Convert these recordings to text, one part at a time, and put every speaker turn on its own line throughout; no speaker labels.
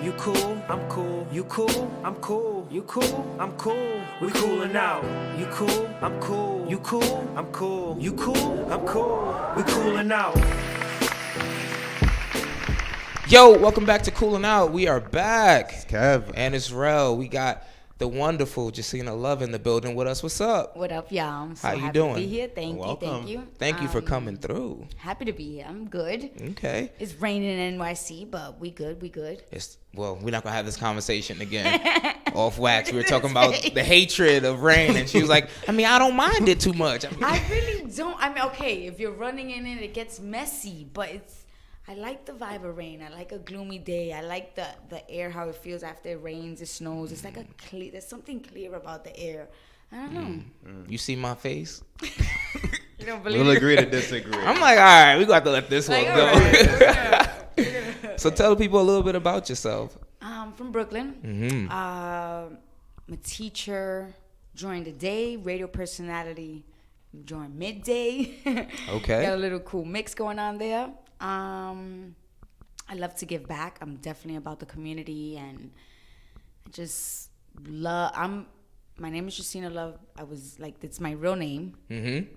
You cool, I'm cool. You cool, I'm cool. You cool, I'm cool. We coolin' out. You cool, I'm cool. You cool, I'm cool. You cool, I'm cool. We coolin' out.
Yo, welcome back to Coolin' Out. We are back.
It's Kev.
And it's Rel. We got the wonderful Jacina Love in the building with us. What's up?
What up, y'all? I'm so
How you
happy
doing?
to be here. Thank
Welcome.
you.
Thank you for coming through.
Happy to be here. I'm good.
Okay.
It's raining in NYC, but we good.
Well, we're not going to have this conversation again. Off wax. We were talking about the hatred of rain. And she was like, I don't mind it too much.
I really don't. Okay, if you're running in it, it gets messy, but I like the vibe of rain. I like a gloomy day. I like the air, how it feels after it rains, it snows. It's like there's something clear about the air. I don't know.
You see my face?
You don't believe
We'll
it?
agree to disagree.
I'm like, all right, we got to let this one
Like,
go.
all right.
So tell people a little bit about yourself.
I'm from Brooklyn.
Mm-hmm.
I'm a teacher during the day, radio personality during midday.
Okay.
Got a little cool mix going on there. I love to give back. I'm definitely about the community, and I just love. My name is Jacina Love. It's my real name.
Mm-hmm.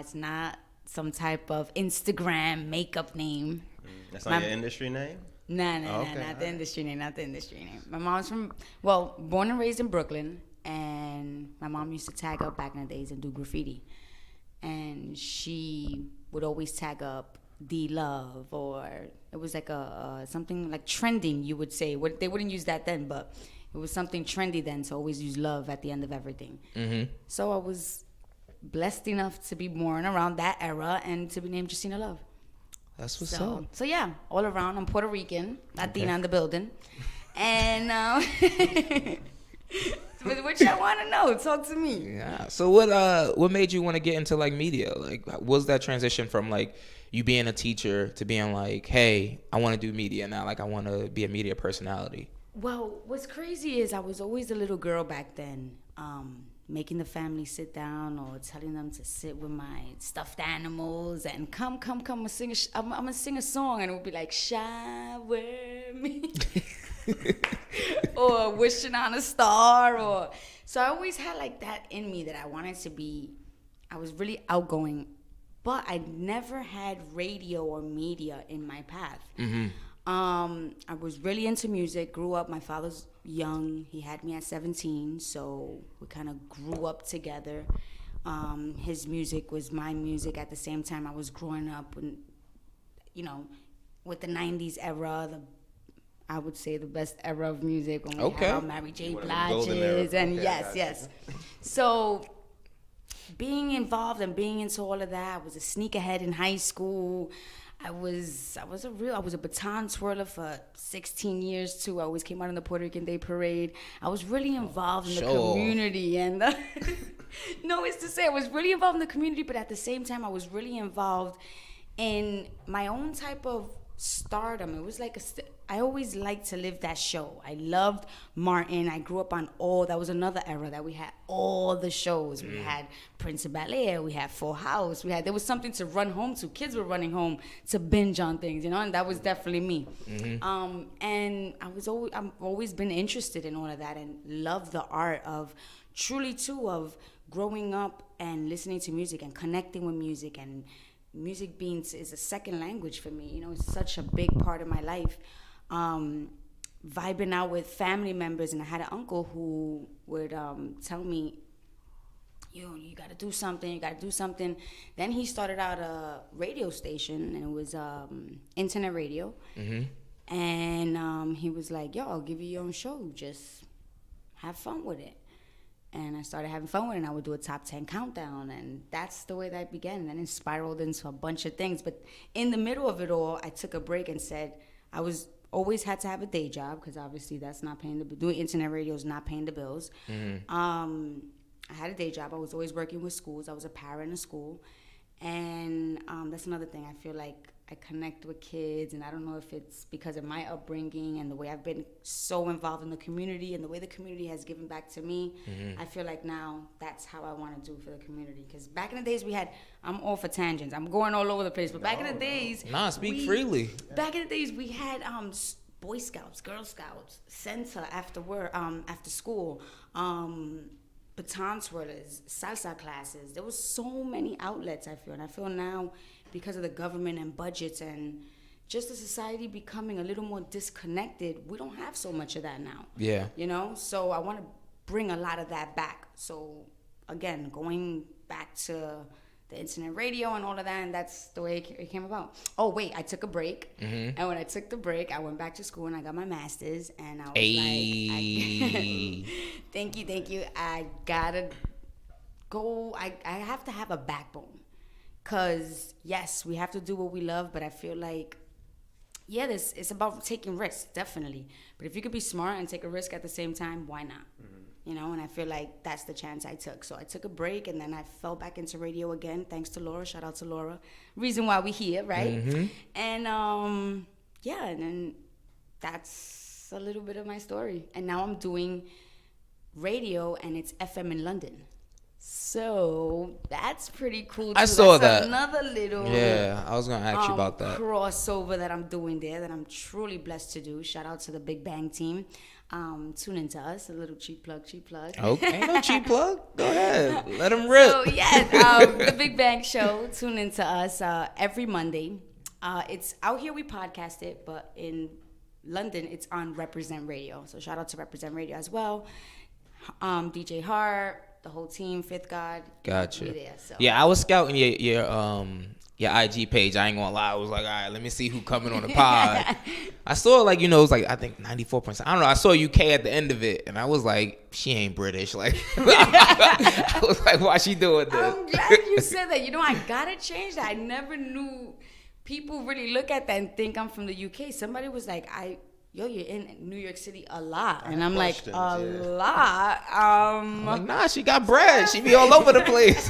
It's not some type of Instagram makeup name.
That's not your industry name?
Nah,
okay,
not the industry name, My mom's born and raised in Brooklyn, and my mom used to tag up back in the days and do graffiti. And she would always tag up D Love, or it was like something like trending, you would say. They wouldn't use that then, but it was something trendy then to always use love at the end of everything. Mm-hmm. So I was blessed enough to be born around that era and to be named Jacina Love.
That's what's up.
So yeah, all around. I'm Puerto Rican, Latina in the building. And what y'all want to know? Talk to me.
Yeah. So what made you want to get into like media? Like, was that transition from like you being a teacher to being like, hey, I want to do media now. Like, I want to be a media personality.
Well, what's crazy is I was always a little girl back then, making the family sit down or telling them to sit with my stuffed animals and come, I'm gonna sing a song, and it would be like, shower me. Or wishing on a star, so I always had like that in me that I wanted to be. I was really outgoing, but I never had radio or media in my path. Mm-hmm. I was really into music. Grew up. My father's young. He had me at 17, so we kind of grew up together. His music was my music. At the same time, I was growing up, and with the '90s era, I would say the best era of music when we had our Mary J. Blige's and yes. So being involved and being into all of that, I was a sneakerhead in high school. I was a baton twirler for 16 years too. I always came out in the Puerto Rican Day Parade. I was really involved in the community, and no, it's to say I was really involved in the community, but at the same time I was really involved in my own type of stardom. It was like I always liked to live that show. I loved Martin. I grew up on that was another era that we had all the shows. We had Prince of Bel-Air, we had Full House, there was something to run home to. Kids were running home to binge on things, and that was definitely me. Mm-hmm. And I've always been interested in all of that and love the art of growing up and listening to music and connecting with music, and music is a second language for me. It's such a big part of my life. Vibing out with family members, and I had an uncle who would tell me, you gotta do something. Then he started out a radio station, and it was internet radio. Mm-hmm. And he was like, yo, I'll give you your own show, just have fun with it. And I started having fun with it, and I would do a top 10 countdown, and that's the way that began. And then it spiraled into a bunch of things. But in the middle of it all, I took a break and said always had to have a day job, because obviously that's not paying the bills. Doing internet radio is not paying the bills. Mm-hmm. I had a day job. I was always working with schools. I was a para in a school. And that's another thing. I feel like I connect with kids, and I don't know if it's because of my upbringing and the way I've been so involved in the community and the way the community has given back to me. Mm-hmm. I feel like now that's how I want to do for the community. Because back in the days I'm all for tangents. I'm going all over the place. But back in the days...
Speak freely.
Back in the days we had Boy Scouts, Girl Scouts, Center after work, after school, baton twirlers, salsa classes. There was so many outlets, I feel. And I feel now, because of the government and budgets and just the society becoming a little more disconnected, we don't have so much of that now.
Yeah.
You know? So I want to bring a lot of that back. So, again, going back to the internet radio and all of that, and that's the way it came about. Oh, wait, I took a break. Mm-hmm. And when I took the break, I went back to school and I got my master's. And I was like, thank you. I gotta go. I have to have a backbone. Because, yes, we have to do what we love, but I feel like, yeah, it's about taking risks, definitely. But if you could be smart and take a risk at the same time, why not? Mm-hmm. You know, and I feel like that's the chance I took. So I took a break, and then I fell back into radio again, thanks to Laura. Shout out to Laura. Reason why we here, right? Mm-hmm. And, yeah, and then that's a little bit of my story. And now I'm doing radio, and it's FM in London. So that's pretty cool too.
I saw
that's
that.
Another little
I was gonna ask you about that
crossover that I'm doing there that I'm truly blessed to do. Shout out to the Big Bang team. Tune into us. A little cheap plug.
Okay, ain't no cheap plug. Go ahead, let them rip.
So yes, the Big Bang Show. Tune into us every Monday. It's out here we podcast it, but in London it's on Represent Radio. So shout out to Represent Radio as well. DJ Hart. The whole team, Fifth God.
Gotcha.
There, so.
Yeah, I was scouting your IG page. I ain't gonna lie. I was like, all right, let me see who coming on the pod. I saw like, it was like, I think 94%. I don't know. I saw UK at the end of it, and I was like, she ain't British. Like, I was like, why she doing this?
I'm glad you said that. I gotta change that. I never knew people really look at that and think I'm from the UK. Somebody was like, you're in New York City a lot. And I'm like, lot?
I'm like, nah, she got bread. She be all over the place.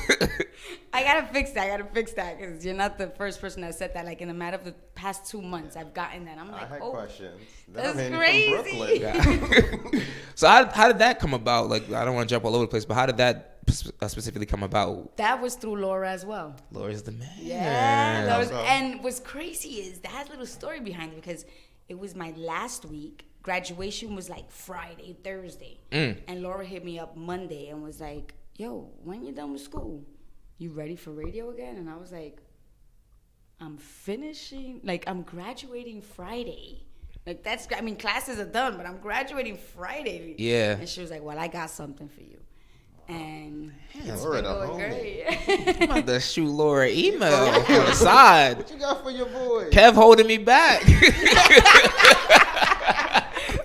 I gotta fix that because you're not the first person that said that. Like, in the matter of the past 2 months, I've gotten that. I'm like,
I had questions.
That's crazy.
So how did that come about? Like, I don't want to jump all over the place, but how did that specifically come about?
That was through Laura as well.
Laura's the man.
Yeah. And what's crazy is that has a little story behind it, because it was my last week. Graduation was like Friday, Thursday. And Laura hit me up Monday and was like, yo, when you done with school, you ready for radio again? And I was like, I'm graduating Friday. Like, classes are done, but I'm graduating Friday.
Yeah.
And she was like, well, I got something for you. And it's
Laura
been going great.
I'm about to shoot Laura an email on the side.
What you got for your boy?
Kev holding me back.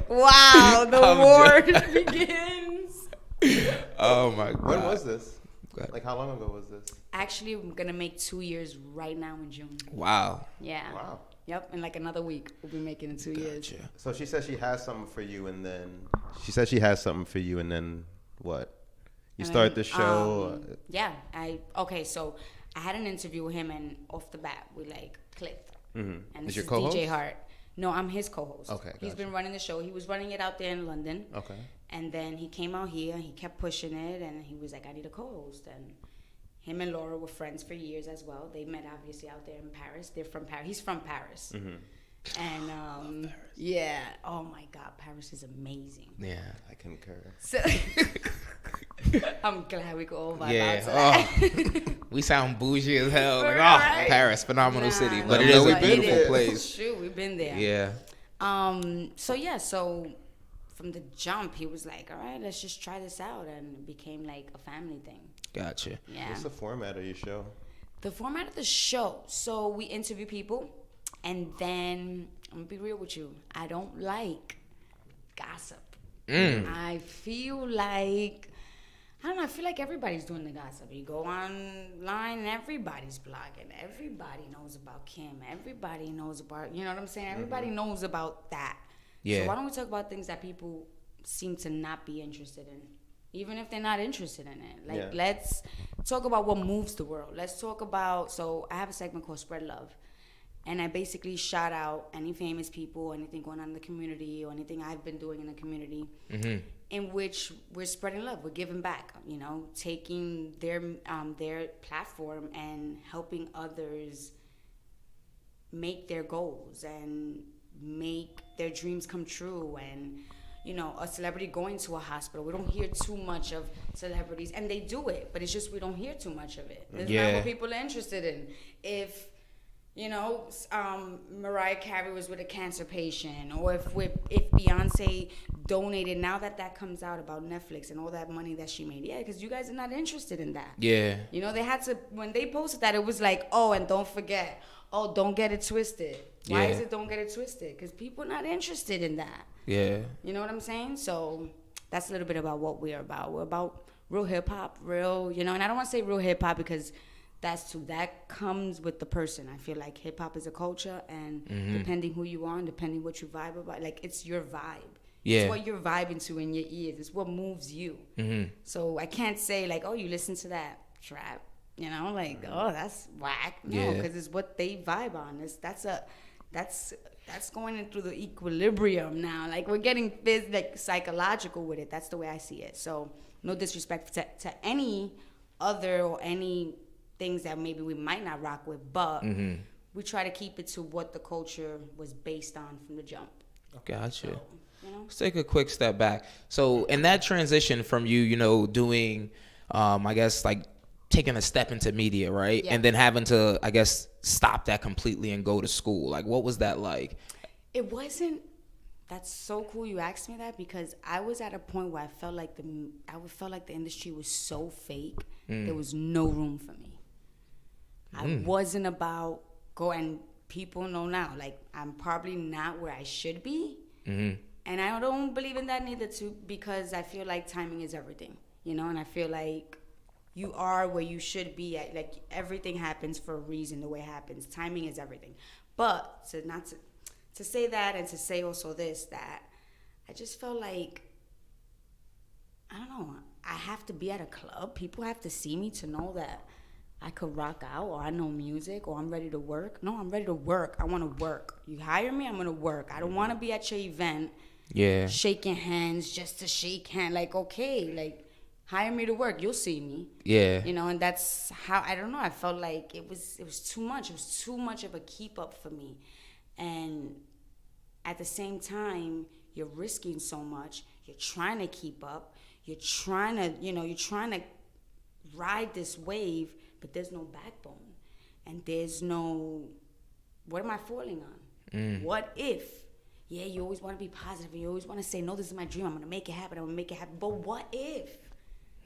Wow, the war begins.
Oh my God.
When was this? Like, how long ago was this?
Actually, I'm gonna make 2 years right now in June.
Wow.
Yeah.
Wow.
Yep, in like another week, we'll be making it 2 years.
So she said she has something for you, and then what? You start the show.
Yeah. So I had an interview with him, and off the bat, we like clicked.
Mm-hmm.
And
Is
this
your
is
co-host?
DJ Hart. No, I'm his co-host.
Okay,
He's been running the show. He was running it out there in London.
Okay.
And then he came out here. He kept pushing it, and he was like, I need a co-host. And him and Laura were friends for years as well. They met obviously out there in Paris. They're from Paris. He's from Paris.
Mm-hmm.
And yeah, oh my God, Paris is amazing.
Yeah,
I concur.
So I'm glad we could all vibe
yeah.
out to that.
We sound bougie as hell. Like,
Right.
Paris, phenomenal city, but
Let
it
them
is
know
a
we've been
beautiful
there.
place.
True, we've been there.
Yeah.
So from the jump, he was like, all right, let's just try this out, and it became like a family thing.
Gotcha.
Yeah.
What's the format of your show?
The format of the show. So we interview people, and then I'm gonna be real with you. I don't like gossip. I feel like I feel like everybody's doing the gossip. You go online, and everybody's blogging. Everybody knows about Kim. Everybody knows about, you know what I'm saying? Everybody knows about that.
Yeah.
So why don't we talk about things that people seem to not be interested in? Even if they're not interested in it. Like, let's talk about what moves the world. Let's talk about, so I have a segment called Spread Love. And I basically shout out any famous people, anything going on in the community, or anything I've been doing in the community, in which we're spreading love. We're giving back, taking their platform and helping others make their goals and make their dreams come true, and you know, a celebrity going to a hospital. We don't hear too much of celebrities, and they do it, but it's just we don't hear too much of it. It's not what people are interested in. If you know, Mariah Carey was with a cancer patient, or if Beyonce donated, now that comes out about Netflix and all that money that she made, because you guys are not interested in that. Yeah. You know, they had to, when they posted that, it was like, oh, and don't forget, oh, don't get it twisted. Why is it don't get it twisted? Because people are not interested in that. Yeah. You know what I'm saying? So that's a little bit about what we're about. We're about real hip-hop, real, you know, and I don't want to say real hip-hop because that comes with the person. I feel like hip-hop is a culture, and depending who you are and depending what you vibe about, like, it's your vibe. Yeah. It's what you're vibing to in your ears. It's what moves you. So I can't say, like, oh, you listen to that trap, you know, like, oh, that's whack. No, because it's what they vibe on. That's going into the equilibrium now. Like, we're getting psychological with it. That's the way I see it. So no disrespect to any other or any things that maybe we might not rock with, but we try to keep it to what the culture was based on from the jump.
Gotcha. So, you know? Let's take a quick step back. So in that transition from you know, doing, I guess, like, taking a step into media, right? Yeah. And then having to, I guess, stop that completely and go to school. Like, what was that like?
It wasn't. That's so cool you asked me that, because I was at a point where I felt like the industry was so fake. There was no room for me. I wasn't about and people know now, like, I'm probably not where I should be. And I don't believe in that neither, too, because I feel like timing is everything, you know, and I feel like you are where you should be at. Like, everything happens for a reason, the way it happens. Timing is everything. But to say that, and to say also that I just felt like, I don't know, I have to be at a club. People have to see me to know that I could rock out, or I know music, or I'm ready to work. No, I'm ready to work. I want to work. You hire me, I'm going to work. I don't want to be at your event shaking hands just to shake hands. Like, okay, like, hire me to work. You'll see me. Yeah. You know, and that's how, I don't know, I felt like it was too much. It was too much of a keep up for me. And at the same time, you're risking so much. You're trying to keep up. You're trying to ride this wave, but there's no backbone. And there's no, what am I falling on? What if? Yeah, you always want to be positive. You always want to say, no, this is my dream. I'm going to make it happen. I'm going to make it happen. But what if?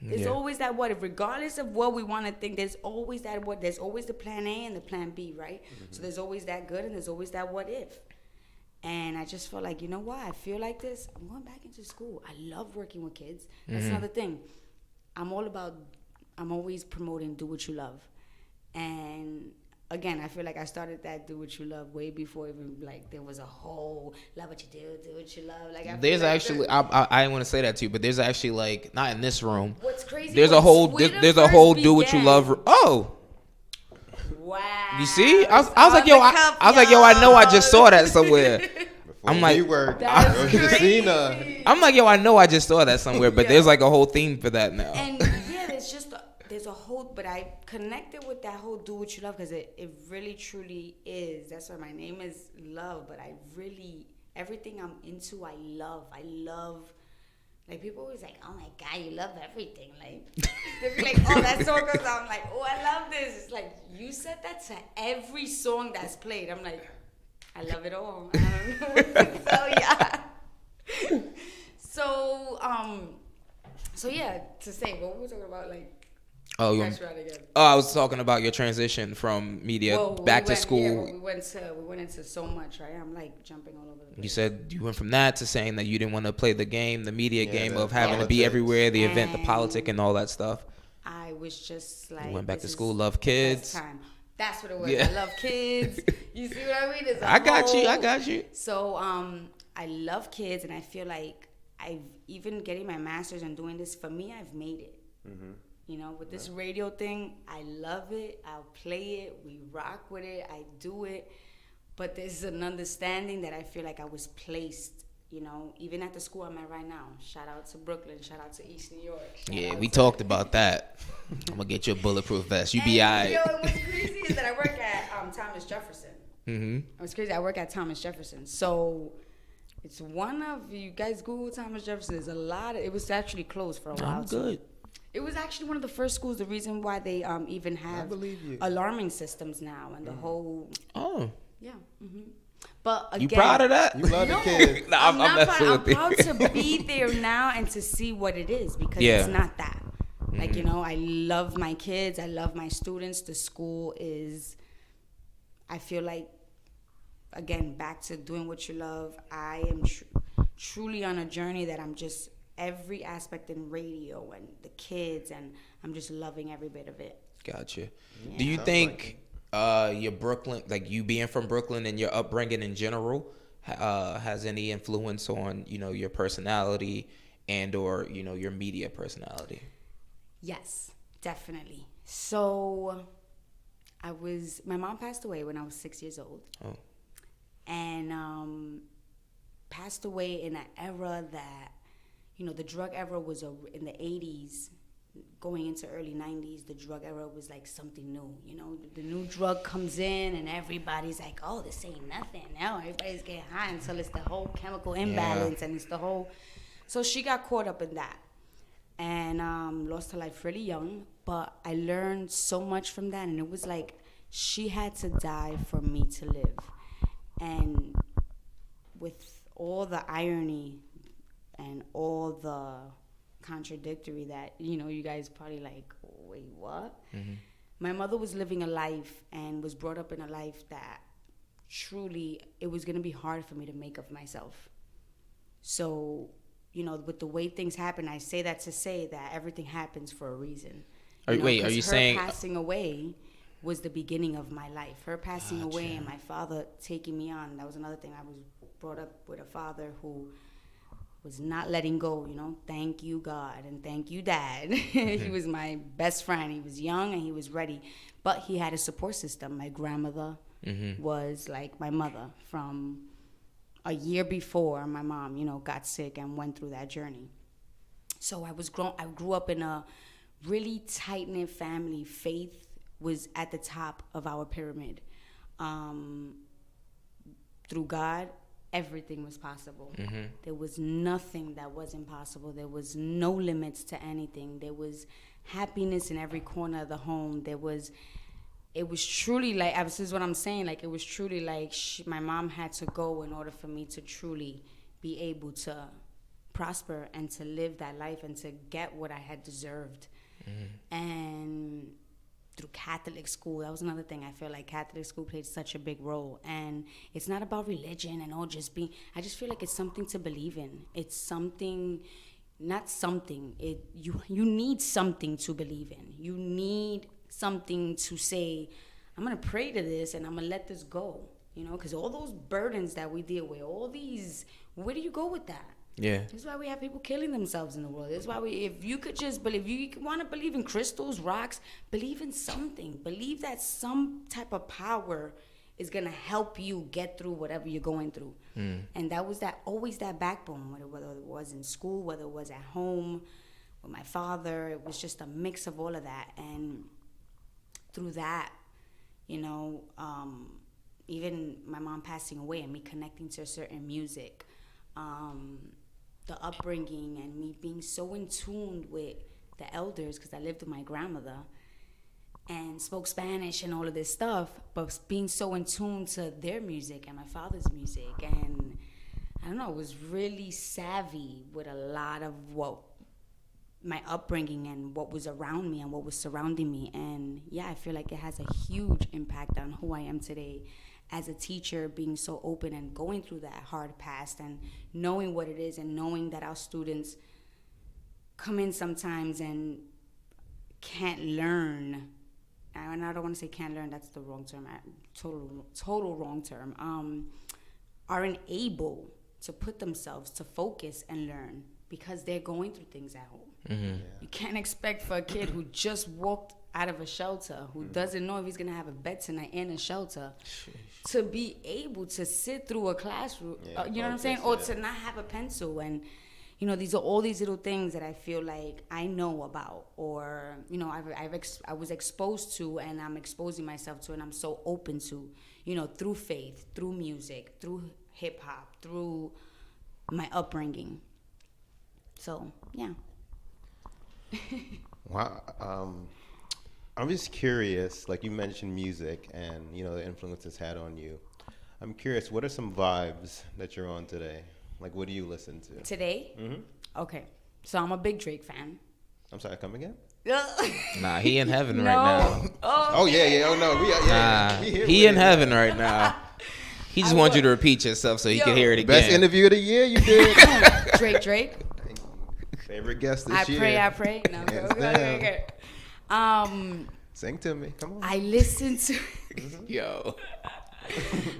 There's always that what if. Regardless of what we want to think, there's always that what. There's always the plan A and the plan B, right? So there's always that good and there's always that what if. And I just felt like, you know what? I feel like this. I'm going back into school. I love working with kids. That's another thing. I'm always promoting do what you love. And again, I feel like I started that do what you love way before even, like, there was a whole love what you do what you love. Like,
there's actually, I didn't want to say that to you, but there's actually, like, not in this room.
What's crazy?
There's a whole do what you love. Oh.
Wow.
You see? I was like, I know I just saw that somewhere. I'm like,
Jacina.
I'm like, yo, I know I just saw that somewhere, but there's like a whole theme for that now.
And there's a whole, but I connected with that whole do what you love because it really truly is. That's why my name is Love, but everything I'm into, I love. Like, people always like, oh my God, you love everything. Like, they be like, oh, that song goes on. I'm like, oh, I love this. It's like, you said that to every song that's played. I'm like, I love it all. I don't know what to tell ya. So yeah, to say, what were we talking about? Like,
I was talking about your transition from media back to school.
Yeah, we went into so much, right? I'm like jumping all over the place.
You said you went from that to saying that you didn't want to play the game, the media game of having to be everywhere, the event, the politic, and all that stuff.
I was just like,
you went back to school, love kids.
That's what it was. Yeah. I love kids. You see what I mean?
I got you.
So I love kids, and I feel like I've even getting my master's and doing this, for me, I've made it. Mm-hmm. You know, with this radio thing, I love it. I'll play it. We rock with it. I do it. But there's an understanding that I feel like I was placed, you know, even at the school I'm at right now. Shout out to Brooklyn. Shout out to East New York.
We talked about that. I'm going to get you a bulletproof vest. You be all right.
Yo, what's crazy is that I work at Thomas Jefferson.
Mm-hmm.
It was crazy. I work at Thomas Jefferson, so it's one of you guys Google Thomas Jefferson. There's a lot. It was actually closed for a while.
I'm good.
It was actually one of the first schools. The reason why they even have
believe you.
alarming systems now and the whole
Oh,
yeah. But again,
you proud of that?
You love the kids.
Nah,
I'm not
messing
proud. I'm
with
proud
you.
to be there now and to see what it is because
Yeah.
it's not that. Like, you know, I love my kids. I love my students. The school is, I feel like, again, back to doing what you love. I am truly on a journey that I'm just every aspect in radio and the kids, and I'm just loving every bit of it.
Gotcha.
Yeah.
Do you think your Brooklyn, like you being from Brooklyn and your upbringing in general, has any influence on, you know, your personality and or, you know, your media personality?
Yes, definitely. So my mom passed away when I was 6 years old.
Oh.
And passed away in an era that, you know, the drug era was in the 80s, going into early 90s. The drug era was like something new, you know. The new drug comes in and everybody's like, oh, this ain't nothing. Now everybody's getting high until it's the whole chemical imbalance and it's the whole... So she got caught up in that and lost her life really young. But I learned so much from that, and it was like she had to die for me to live. And with all the irony and all the contradictory that, you know, you guys probably like, wait, what? Mm-hmm. My mother was living a life and was brought up in a life that truly it was going to be hard for me to make of myself. So, you know, with the way things happen, I say that to say that everything happens for a reason.
Are you saying...
Her passing away was the beginning of my life. Her passing away and my father taking me on, that was another thing. I was brought up with a father who was not letting go, you know. Thank you, God, and thank you, Dad. He was my best friend. He was young and he was ready. But he had a support system. My grandmother was like my mother from a year before my mom, you know, got sick and went through that journey. So I grew up in a really tight-knit family. Faith was at the top of our pyramid. Through God, everything was possible. There was nothing that wasn't possible. There was no limits to anything. There was happiness in every corner of the home. It was truly like, this is what I'm saying, like it was truly like my mom had to go in order for me to truly be able to prosper and to live that life and to get what I had deserved. And through Catholic school, that was another thing. I feel like Catholic school played such a big role. And it's not about religion and all just being, I just feel like it's something to believe in. It's something, not something, you need something to believe in. You need something to say, I'm going to pray to this and I'm going to let this go. You know, because all those burdens that we deal with, all these, where do you go with that?
Yeah.
This is why we have people killing themselves in the world. This is why if you could just believe, you want to believe in crystals, rocks, believe in something. Believe that some type of power is going to help you get through whatever you're going through. And that was always that backbone, whether it was in school, whether it was at home with my father. It was just a mix of all of that. And through that, you know, even my mom passing away and me connecting to a certain music, the upbringing and me being so in tune with the elders, because I lived with my grandmother and spoke Spanish and all of this stuff, but being so in tune to their music and my father's music. And I don't know, it was really savvy with a lot of what my upbringing and what was around me and what was surrounding me. And yeah, I feel like it has a huge impact on who I am today as a teacher, being so open and going through that hard past and knowing what it is and knowing that our students come in sometimes and can't learn. And I don't want to say can't learn, that's the wrong term, total wrong term, aren't able to put themselves to focus and learn because they're going through things at home. You can't expect for a kid who just walked out of a shelter, who doesn't know if he's going to have a bed tonight in a shelter, to be able to sit through a classroom, you know what I'm saying? Or to not have a pencil. And, you know, these are all these little things that I feel like I know about, or, you know, I was exposed to and I'm exposing myself to and I'm so open to, through faith, through music, through hip hop, through my upbringing. So, yeah.
Wow. I'm just curious, like you mentioned music and, the influence it's had on you. I'm curious, what are some vibes that you're on today? Like, what do you listen to?
Today?
Mm-hmm.
Okay. So, I'm a big Drake fan.
I'm sorry, come again?
Nah, he in heaven
No.
right now.
Oh, yeah. Oh, no.
Nah, he in heaven right now. He just wants you to repeat yourself so he can hear it again.
Best interview of the year you did.
Drake.
Thank you. Favorite guest this year.
I pray. No, okay.
Sing to me. Come on.
I listen to...
Yo.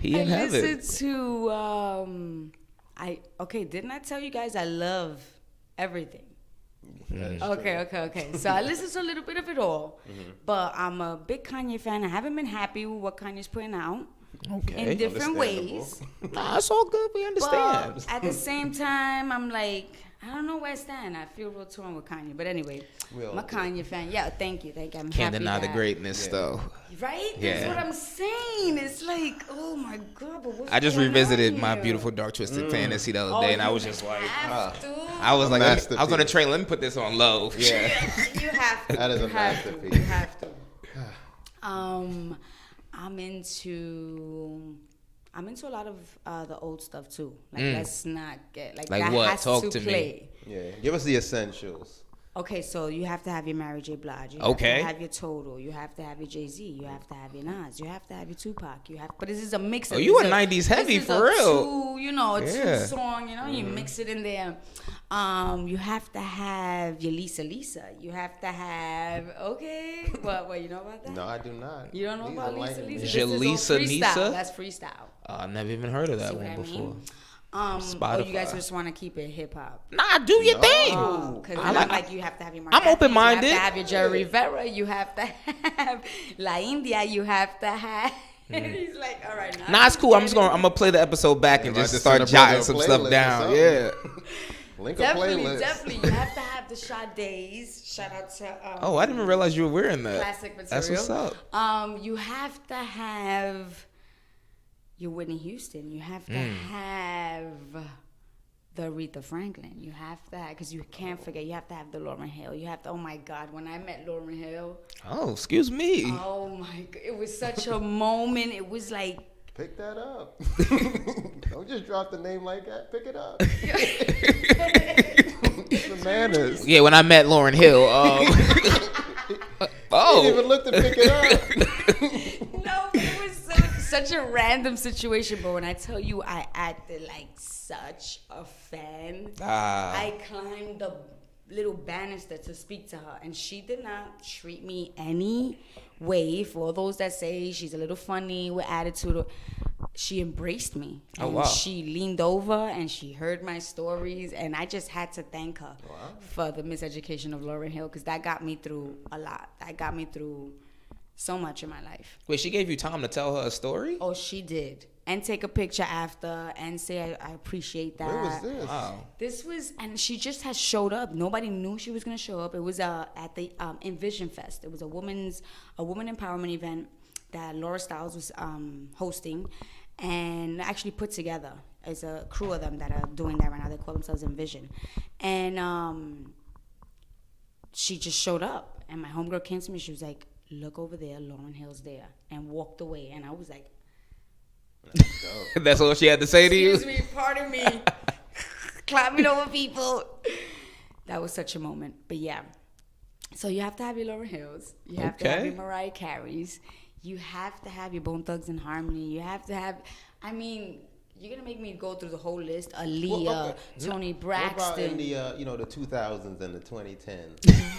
He in heaven.
I listen to... didn't I tell you guys I love everything? Okay. So I listen to a little bit of it all. But I'm a big Kanye fan. I haven't been happy with what Kanye's putting out.
Okay.
In different ways.
Nah, it's all good. We understand.
But at the same time, I'm like, I don't know where I stand. I feel real torn with Kanye. But anyway, I'm a Kanye fan. Yeah, thank you. I'm
Can't
happy
deny the greatness, though.
Right?
Yeah.
That's what I'm saying. It's like, oh my God, but what's
I just
going
revisited
on
my
here?
beautiful Dark Twisted Fantasy the other day, and I was just like, I was
Masterpiece.
on a train. Let me put this on low.
Yeah.
You have to.
That is a
You have to.
masterpiece.
You have to. I'm into a lot of the old stuff too. Like let's not get like that
what?
has
Talk
to
to me.
play.
Yeah. Give us the essentials.
Okay, so you have to have your Mary J. Blige. You
Okay.
have to have your Total. You have to have your Jay-Z. You have to have your Nas. You have to have your Tupac. But this is a mix of...
Oh, you
this
a
is
90s heavy
this is
for
a
real.
two song, you mix it in there. You have to have your Lisa. You have to have... Okay. What, you know about that?
No, I do not.
You don't know about Lisa?
Is
This
your
is
Lisa
on freestyle.
Nisa?
That's freestyle.
I've never even heard of that
See what
one
I
before.
mean? Or you guys
Spotify.
just want to keep it hip hop?
Nah, do your thing.
Because
I like-
you have to have your Mark
I'm
Anthony,
open-minded.
You have to have your Jerry Rivera. You have to have La India. You have to have. He's like, all right.
Nah, it's cool. I'm gonna play the episode back and
Yeah,
just
just
start
send a brother
jotting
a
some stuff
playlist or
down.
something.
Yeah.
Link a playlist.
Definitely. You have to have the Sade's. Shout out to.
Oh, I didn't even realize you were wearing that.
Classic material.
That's what's up.
You have to have your Whitney Houston. You have to have the Aretha Franklin. You have to have, because you can't forget, you have to have the Lauryn Hill. You have to, oh my God, when I met Lauryn Hill.
Oh, excuse me.
Oh my God, it was such a moment. It was like.
Pick that up. Don't just drop the name like that. Pick it up. The manners.
Yeah, when I met Lauryn Hill.
You didn't even look to pick it up.
No, it was such a random situation. But when I tell you I acted like such a fan, I climbed the little banister to speak to her, and she did not treat me any way. For those that say she's a little funny with attitude, she embraced me. And
wow.
She leaned over and she heard my stories, and I just had to thank her for the miseducation of Lauryn Hill, because that got me through a lot. That got me through so much in my life.
Wait, she gave you time to tell her a story?
Oh, she did. And take a picture after and say, I appreciate that.
Where was this?
Wow.
This was, and she just has showed up. Nobody knew she was going to show up. It was at the Envision Fest. It was a woman empowerment event that Laura Stiles was hosting and actually put together. It's a crew of them that are doing that right now. They call themselves Envision. And she just showed up. And my homegirl came to me. She was like, look over there. Lauryn Hill's there. And walked away. And I was like,
That's all she had to say to you?
excuse me, pardon me. Clapping over people. That was such a moment. But yeah. So you have to have your Lauryn Hills. You have to have your Mariah Careys. You have to have your Bone Thugs and Harmony. You have to have, I mean, you're going to make me go through the whole list. Aaliyah, Toni Braxton.
What about in the 2000s and the 2010s?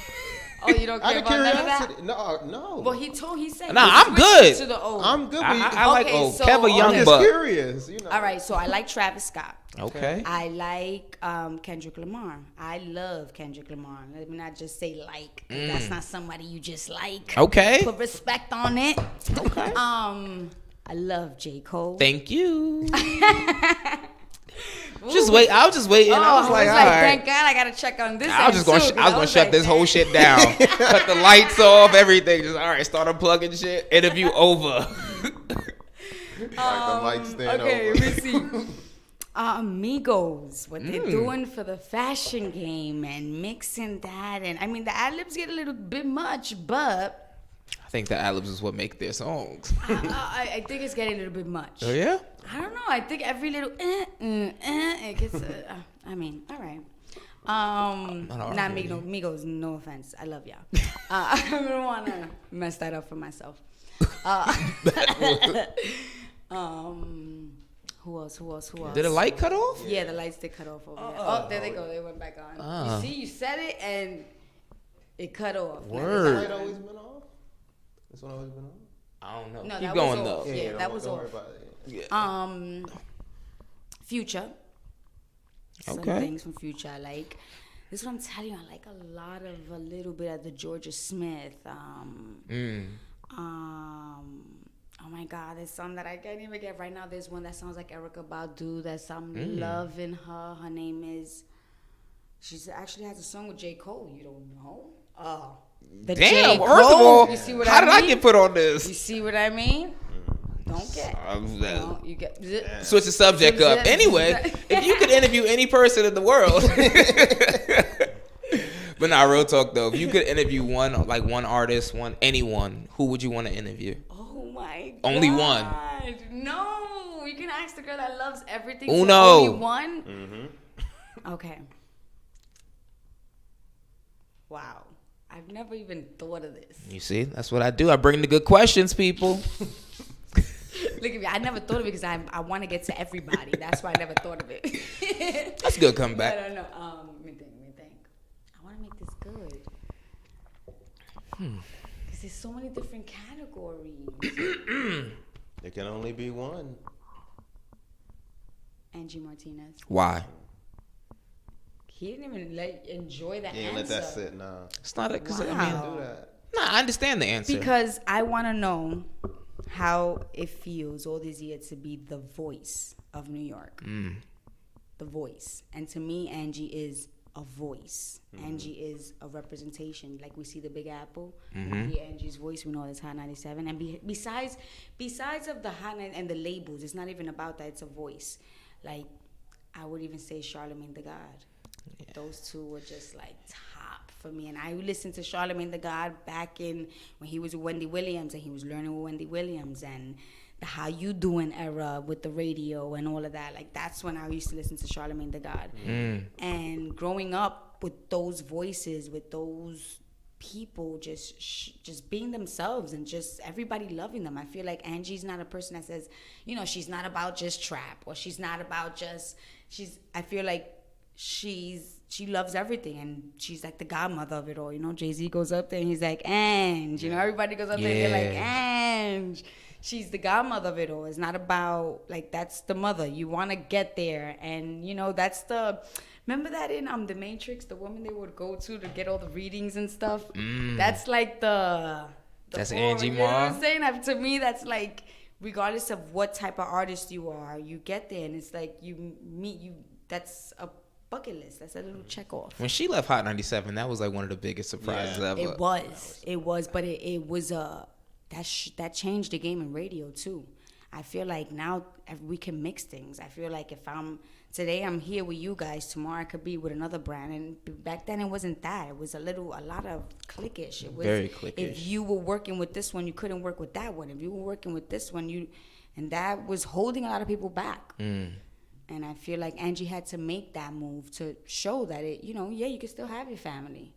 Oh, you don't care
Out of
about none of that?
curiosity. No.
Well, he said.
Nah,
he
I'm
switched
good.
To the old.
I'm good.
I like
Okay,
old
so-
Kev a
I'm
young
just
buck.
curious.
All right, so I like Travis Scott.
Okay.
I like Kendrick Lamar. I love Kendrick Lamar. Let me not just say like. 'Cause that's not somebody you just like.
Okay.
Put respect on it.
Okay.
I love J. Cole.
Thank you. Just wait. I was just waiting. I was like, all right.
Thank God I gotta check on this.
I was just
end,
gonna,
too,
I was gonna
'cause
shut
like,
this whole
damn.
shit down, cut the lights off, everything. Just all right, start unplugging shit. Interview over.
Like the mic stand
Okay,
over.
let me see. Migos, what they're doing for the fashion game and mixing that, and I mean the ad libs get a little bit much, but
I think the ad-libs is what make their songs.
I think it's getting a little bit much.
Oh yeah.
I don't know. I think every little it gets. I mean, all right. Not Migos. No offense. I love y'all. I don't want to mess that up for myself. Who else?
Did the light cut off?
Yeah, the lights did cut off over there. Oh, there they go. They went back on. You see, you said it and it cut off.
Word.
Light always been off? This one always been on?
I don't know.
No,
Keep
that
going
was
though.
off. Yeah, that was
don't
off.
worry about it.
Future. Some
Okay.
things from Future I like. This is what I'm telling you. I like a little bit of the Georgia Smith. Oh my God, there's some that I can't even get right now. There's one that sounds like Erica Badu. That's loving her. Her name is. She actually has a song with J. Cole. You don't know? Oh, the
Damn.
J.
First of
Cole.
all,
You see what
how
I
did I
mean?
get put on
You
this?
see what I mean? Don't get. No, you get.
Switch the subject up. Anyway, if you could interview any person in the world. But nah, real talk though. If you could interview one artist, anyone, who would you want to interview?
Oh my God.
Only one.
No, you can ask the girl that loves everything.
Uno.
Only one. Mm-hmm. Okay. Wow, I've never even thought of this.
You see, that's what I do. I bring the good questions, people.
Look at me. I never thought of it because I want to get to everybody. That's why I never thought of it.
That's a good comeback.
I don't know. Let me think. I want to make this good. Because there's so many different categories.
There can only be one.
Angie Martinez.
Why?
He didn't even enjoy that
Yeah,
answer.
let that sit now.
It's not because
Wow.
I mean,
Do that.
nah, I understand the answer.
Because I want to know how it feels all these years to be the voice of New York. The voice. And to me, Angie is a voice. Angie is a representation. Like we see the Big Apple, we hear Angie's voice, we know it's Hot 97. And besides of the Hot 97 and the labels, it's not even about that, it's a voice. Like, I would even say Charlemagne the God. Yeah. Those two were just like top for me. And I listened to Charlemagne the God back in when he was with Wendy Williams and he was learning with Wendy Williams and the How You Doing era with the radio and all of that. Like that's when I used to listen to Charlemagne the God. And growing up with those voices, with those people just being themselves and just everybody loving them. I feel like Angie's not a person that says, she's not about just trap or she's not about just I feel like she loves everything and she's like the godmother of it all. Jay-Z goes up there and he's like, Ange. Everybody goes up there and they're like, Ange. She's the godmother of it all. It's not about, like, that's the mother. You want to get there. And, that's remember that in The Matrix, the woman they would go to get all the readings and stuff? That's like the
that's
form,
Angie
you know what
Ma.
I'm saying? To me, that's like, regardless of what type of artist you are, you get there and it's like that's a bucket list. That's a little check off.
When she left Hot 97, that was like one of the biggest surprises ever.
It was, but it was that changed the game in radio too. I feel like now we can mix things. I feel like if today I'm here with you guys, tomorrow I could be with another brand. And back then it wasn't that. It was a lot of cliquish. It was
very cliquish.
If you were working with this one, you couldn't work with that one. If you were working with this one, and that was holding a lot of people back. And I feel like Angie had to make that move to show that you can still have your family.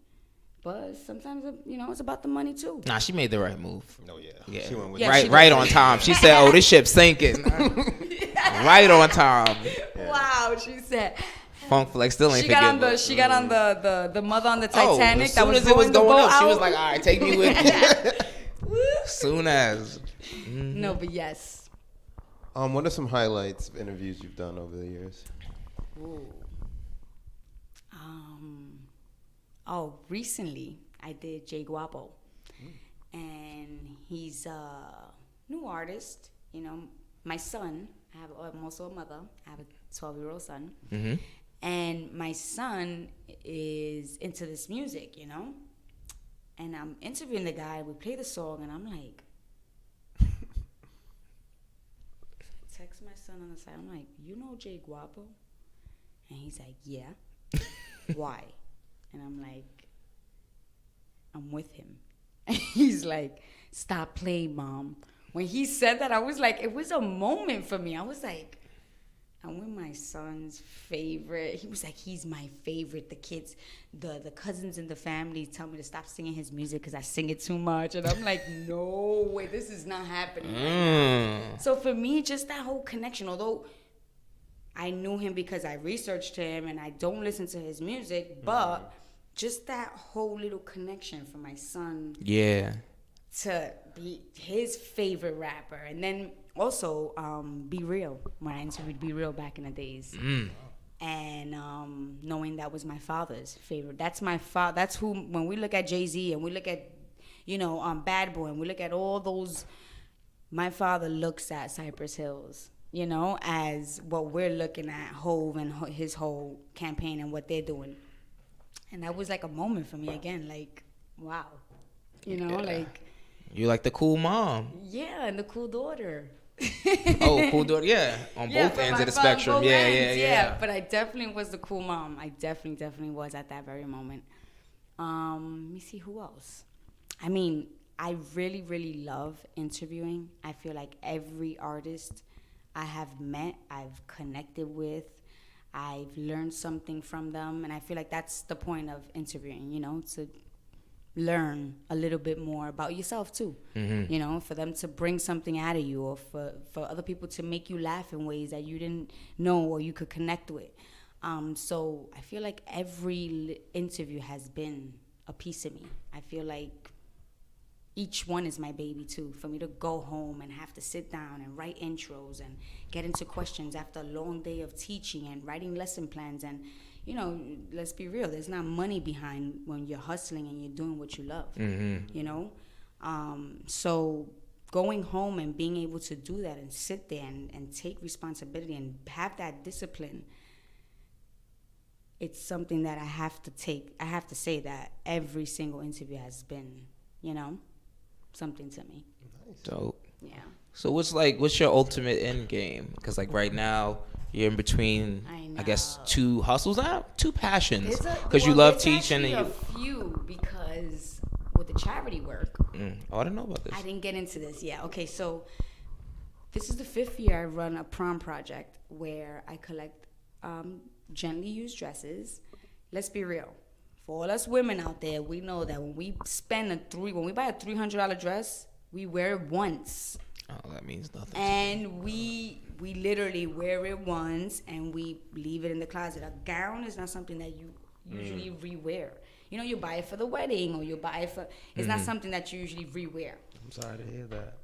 But sometimes, it's about the money too.
Nah, she made the right move.
No, yeah.
Yeah,
She went with
right on time. She said, "Oh, this ship's sinking." Right on time.
Yeah. Wow, she said.
Funk Flex still ain't
She got on
forgiven.
she got on the mother on the Titanic
as
that
soon
was
as it was
going
going up,
out.
she was like, "All right, take me with you." Soon as.
No, but yes.
What are some highlights of interviews you've done over the years?
Ooh. Recently I did Jay Guapo, and he's a new artist. My son. I'm also a mother. I have a 12-year-old son, and my son is into this music, And I'm interviewing the guy. We play the song, and I'm like, text my son on the side. I'm like, you know Jay Guapo? And he's like, yeah. Why? And I'm like, I'm with him. And he's like, stop playing, Mom. When he said that, I was like, it was a moment for me. I was like, I'm with my son's favorite. He was like, he's my favorite. The kids, the cousins in the family tell me to stop singing his music because I sing it too much. And I'm like, no way, this is not happening right now. So for me, just that whole connection, although I knew him because I researched him and I don't listen to his music, but just that whole little connection for my son.
Yeah.
To be his favorite rapper. And then also Be Real, when I interviewed Be Real back in the days. And knowing that was my father's favorite. That's my father. That's who, when we look at Jay-Z and we look at, Bad Boy, and we look at all those, my father looks at Cypress Hills, as what we're looking at Hove and his whole campaign and what they're doing. And that was like a moment for me again, like, wow. Like,
you like the cool mom.
yeah, and the cool daughter.
Oh, cool daughter, yeah. On both ends of the spectrum. Yeah.
But I definitely was the cool mom. I definitely was at that very moment. Let me see who else. I mean, I really, really love interviewing. I feel like every artist I have met, I've connected with, I've learned something from them. And I feel like that's the point of interviewing, to learn a little bit more about yourself too, for them to bring something out of you, or for other people to make you laugh in ways that you didn't know or you could connect with. So I feel like every interview has been a piece of me. I feel like each one is my baby too. For me to go home and have to sit down and write intros and get into questions after a long day of teaching and writing lesson plans, and let's be real, there's not money behind when you're hustling and you're doing what you love. So going home and being able to do that and sit there and take responsibility and have that discipline, it's something that I have to say that every single interview has been, something to me.
Dope.
Yeah.
So what's your ultimate end game? Because like right now you're in between, I guess, two hustles now, two passions. Because you love teaching and
a few, because with the charity work.
Oh, I didn't know about this.
I didn't get into this. Yeah. Okay. So this is the 5th year I run a prom project where I collect gently used dresses. Let's be real. For all us women out there, we know that when we buy a $300 dress, we wear it once.
Oh, that means nothing.
And we literally wear it once and we leave it in the closet. A gown is not something that you usually rewear. You buy it for the wedding, or you buy it for. It's not something that you usually rewear.
I'm sorry to hear that.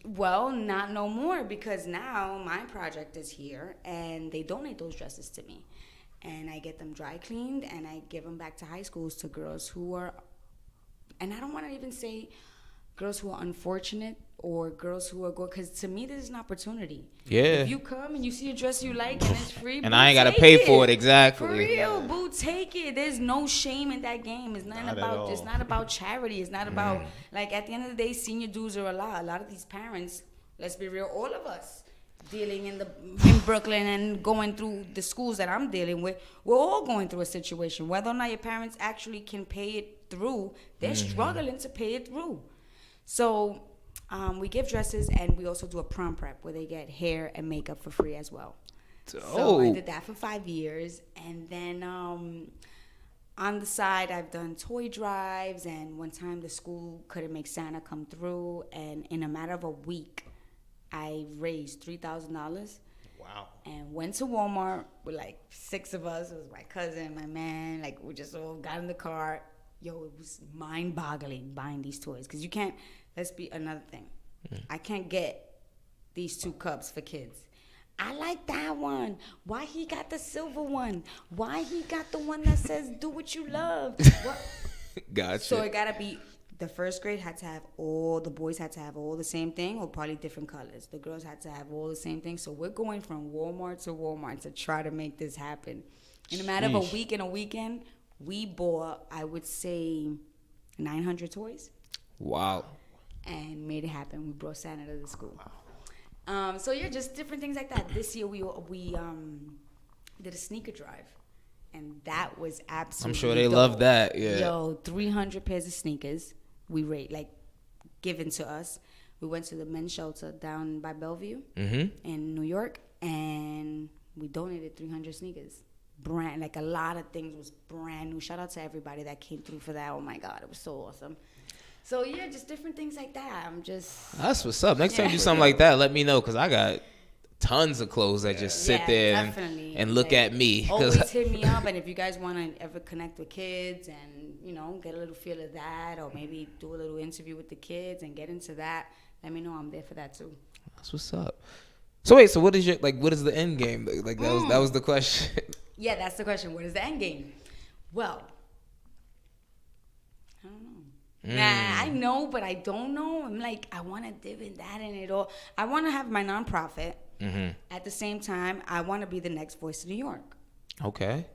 Well, not no more, because now my project is here and they donate those dresses to me. And I get them dry cleaned and I give them back to high schools, to girls who are, and I don't want to even say girls who are unfortunate or girls who are good, because to me this is an opportunity.
Yeah.
If you come and you see a dress you like and it's free,
and I ain't gotta pay for it, exactly.
For real, boo, take it. There's no shame in that game. It's not about. It's not about charity. It's not about like, at the end of the day, senior dues are a lot. A lot of these parents, let's be real, all of us dealing in Brooklyn and going through the schools that I'm dealing with, we're all going through a situation. Whether or not your parents actually can pay it through, they're struggling to pay it through. So we give dresses, and we also do a prom prep where they get hair and makeup for free as well. So I did that for 5 years. And then on the side, I've done toy drives, and one time the school couldn't make Santa come through, and in a matter of a week, I raised $3,000.
Wow.
And went to Walmart with like 6 of us. It was my cousin, my man. Like, we just all got in the car. Yo, it was mind-boggling buying these toys. Because you can't, let's be another thing. I can't get these 2 cups for kids. I like that one. Why he got the silver one? Why he got the one that says, do what you love? What?
Gotcha.
So it got to be, the first grade had to have the boys had to have all the same thing, or probably different colors. The girls had to have all the same thing. So we're going from Walmart to Walmart to try to make this happen. In a matter of a week and a weekend, we bought, I would say, 900 toys.
Wow.
And made it happen. We brought Santa to the school. So yeah, just different things like that. This year we did a sneaker drive, and that was absolutely.
I'm sure they
dope.
love that. Yeah.
Yo, 300 pairs of sneakers we given to us. We went to the men's shelter down by Bellevue in New York, and we donated 300 sneakers. Brand, a lot of things was brand new. Shout out to everybody that came through for that. Oh my God, it was so awesome. So yeah, just different things like that.
That's what's up. Next time you do something like that, let me know, because I got tons of clothes that just sit there and look at me.
Always hit me up, and if you guys want to ever connect with kids and get a little feel of that, or maybe do a little interview with the kids and get into that, let me know. I'm there for that too.
That's what's up. So wait, so what is what is the end game? That was the question.
Yeah, that's the question. What is the end game? Well, I don't know. Nah, I know, but I don't know. I'm I want to dip in that in it all. I want to have my nonprofit. At the same time, I want to be the next voice of New York.
Okay.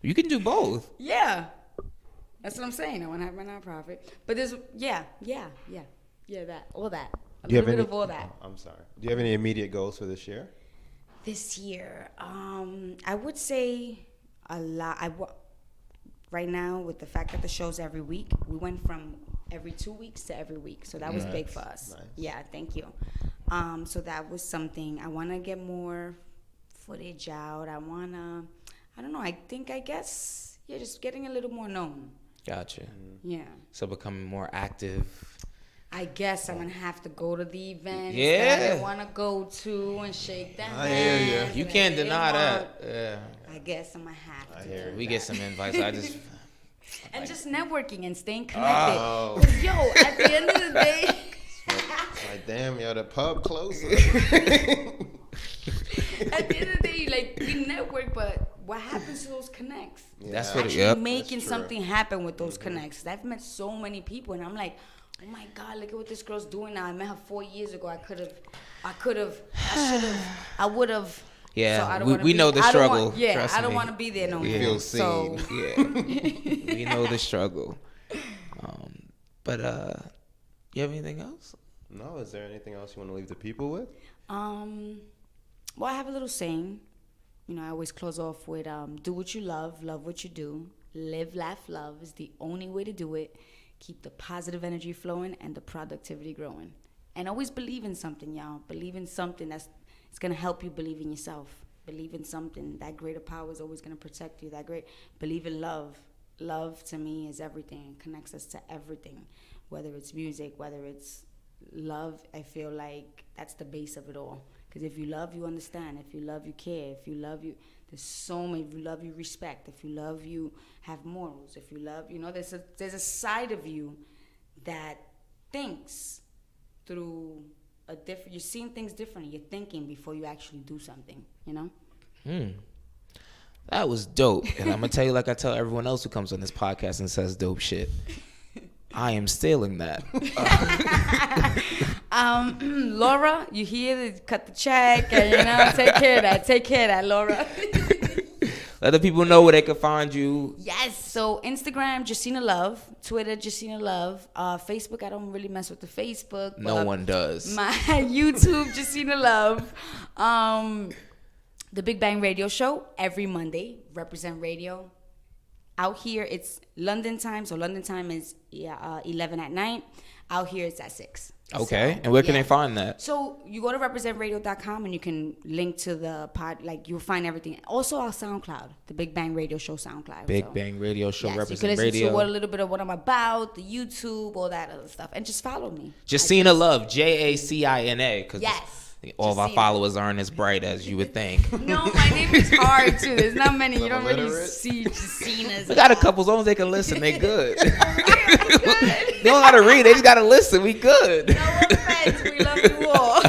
You can do both.
Yeah. That's what I'm saying. I want to have my nonprofit. But there's, all that. A little bit of all that.
I'm sorry. Do you have any immediate goals for this year?
This year, I would say a lot. Right now, with the fact that the show's every week, we went from every 2 weeks to every week. So that was big for us. Nice. Yeah, thank you. So that was something. I want to get more footage out. I don't know. I guess, just getting a little more known.
Gotcha.
Yeah.
So becoming more active.
I guess I'm going to have to go to the events
that
I want to go to and shake them hands.
Yeah. You can't deny that. Yeah.
I guess I'm going to have to.
We get some invites. I just...
And just networking and staying connected. Oh. Yo, at the end of the day...
damn, yo, the pub closer.
At the end of the day, we network, but what happens to those connects?
Yeah. That's what
actually making something happen with those connects. I've met so many people, and I'm like, oh my God, look at what this girl's doing now. I met her 4 years ago. I would have.
Yeah,
so
we know the struggle.
I don't want to be there no more.
Feel seen.
So.
Yeah, we know the struggle. But you have anything else?
No. Is there anything else you want to leave the people with?
Well, I have a little saying. I always close off with do what you love what you do, live, laugh, love is the only way to do it. Keep the positive energy flowing and the productivity growing. And always believe in something, y'all. Believe in something it's going to help you believe in yourself. Believe in something. That greater power is always going to protect you. Believe in love. Love, to me, is everything. It connects us to everything. Whether it's music, whether it's love, I feel like that's the base of it all. Because if you love, you understand. If you love, you care. If you love, there's so many. If you love, you respect. If you love, you have morals. If you love, there's a side of you that thinks through you're seeing things differently. You're thinking before you actually do something,
That was dope. And I'm going to tell you, like I tell everyone else who comes on this podcast and says dope shit, I am stealing that.
Laura, you hear? Cut the check and take care of that, Laura.
Let the people know where they can find you.
Yes, so Instagram, Jacina Love. Twitter, Jacina Love. Facebook, I don't really mess with the Facebook.
No one does.
My YouTube, Jacina Love. The Big Bang Radio Show every Monday. Represent Radio. Out here, it's London time. So London time is 11 at night. Out here, it's at 6.
Okay. So, and where can they find that?
So you go to representradio.com and you can link to the pod. You'll find everything. Also our SoundCloud, the Big Bang Radio Show SoundCloud.
Bang Radio Show,
yes,
Represent
you can listen
Radio.
to a little bit of what I'm about, the YouTube, all that other stuff. And just follow me.
Jacina Love, Jacina.
Yes.
All of our followers aren't as bright as you would think.
No, my name is hard too. There's not many. You don't really see Jacina's.
We got a couple. As long as they can listen, they good. They don't gotta read. They just gotta listen. We good.
No offense. We love you all.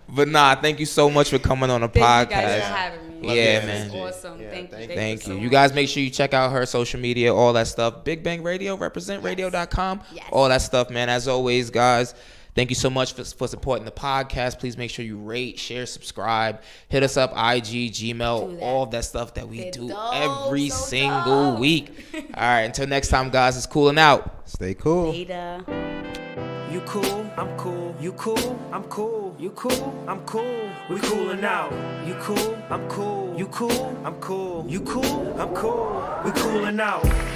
But thank you so much for coming on the podcast.
Thank you guys for having me.
Yeah, man.
Awesome.
Yeah,
thank you.
Thank you.
So
You guys make sure you check out her social media, all that stuff. Big Bang Radio, representradio.com.
Yes.
All that stuff, man. As always, guys. Thank you so much for supporting the podcast. Please make sure you rate, share, subscribe. Hit us up, IG, Gmail, all of that stuff that we do every single week. All right, until next time, guys, it's cooling out.
Stay cool.
Later.
You cool, I'm cool. You cool, I'm cool. You cool, I'm cool. We coolin' out. You cool, I'm cool. You cool, I'm cool. You cool, I'm cool. We coolin' out.